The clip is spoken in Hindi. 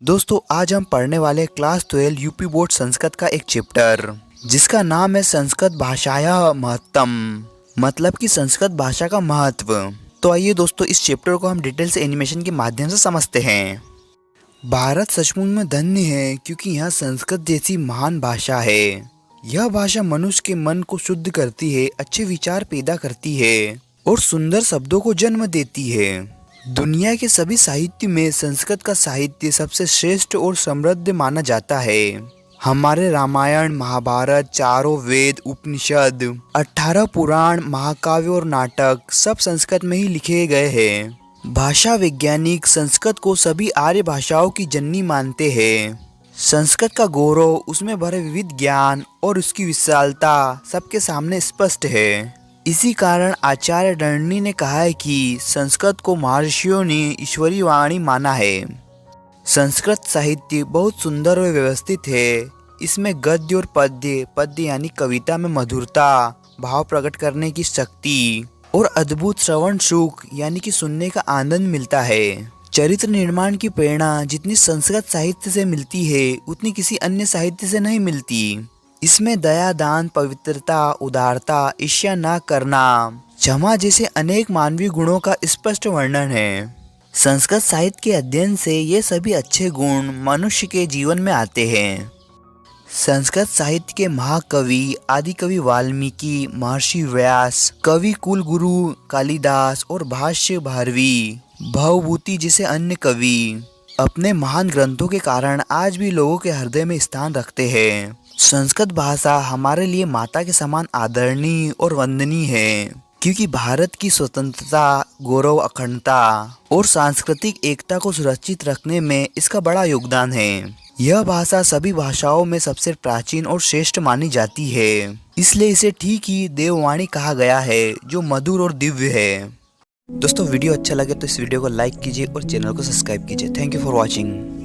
दोस्तों आज हम पढ़ने वाले क्लास 12 यूपी बोर्ड संस्कृत का एक चैप्टर जिसका नाम है संस्कृत भाषाया महत्तम, मतलब कि संस्कृत भाषा का महत्व। तो आइए दोस्तों इस चैप्टर को हम डिटेल से एनिमेशन के माध्यम से समझते हैं। भारत सचमुच में धन्य है क्योंकि यहाँ संस्कृत जैसी महान भाषा है। यह भाषा मनुष्य के मन को शुद्ध करती है, अच्छे विचार पैदा करती है और सुंदर शब्दों को जन्म देती है। दुनिया के सभी साहित्य में संस्कृत का साहित्य सबसे श्रेष्ठ और समृद्ध माना जाता है। हमारे रामायण, महाभारत, चारों वेद, उपनिषद, 18 पुराण, महाकाव्य और नाटक सब संस्कृत में ही लिखे गए हैं। भाषा वैज्ञानिक संस्कृत को सभी आर्य भाषाओं की जननी मानते हैं। संस्कृत का गौरव, उसमें भरे विविध ज्ञान और उसकी विशालता सबके सामने स्पष्ट है। इसी कारण आचार्य दंडनी ने कहा है कि संस्कृत को महर्षियों ने ईश्वरी वाणी माना है। संस्कृत साहित्य बहुत सुंदर और व्यवस्थित है। इसमें गद्य और पद्य यानी कविता में मधुरता, भाव प्रकट करने की शक्ति और अद्भुत श्रवण सुख यानी कि सुनने का आनंद मिलता है। चरित्र निर्माण की प्रेरणा जितनी संस्कृत साहित्य से मिलती है उतनी किसी अन्य साहित्य से नहीं मिलती। इसमें दया, दान, पवित्रता, उदारता, ईर्ष्या न करना, क्षमा जैसे अनेक मानवीय गुणों का स्पष्ट वर्णन है। संस्कृत साहित्य के अध्ययन से ये सभी अच्छे गुण मनुष्य के जीवन में आते हैं। संस्कृत साहित्य के महाकवि आदिकवि वाल्मीकि, महर्षि व्यास, कवि कुलगुरु कालिदास और भाष्य भारवी, भवभूति जैसे अन्य कवि अपने महान ग्रंथों के कारण आज भी लोगों के हृदय में स्थान रखते हैं। संस्कृत भाषा हमारे लिए माता के समान आदरणीय और वंदनीय है क्योंकि भारत की स्वतंत्रता, गौरव, अखंडता और सांस्कृतिक एकता को सुरक्षित रखने में इसका बड़ा योगदान है। यह भाषा सभी भाषाओं में सबसे प्राचीन और श्रेष्ठ मानी जाती है, इसलिए इसे ठीक ही देववाणी कहा गया है जो मधुर और दिव्य है। दोस्तों वीडियो अच्छा लगे तो इस वीडियो को लाइक कीजिए और चैनल को सब्सक्राइब कीजिए। Thank you for watching.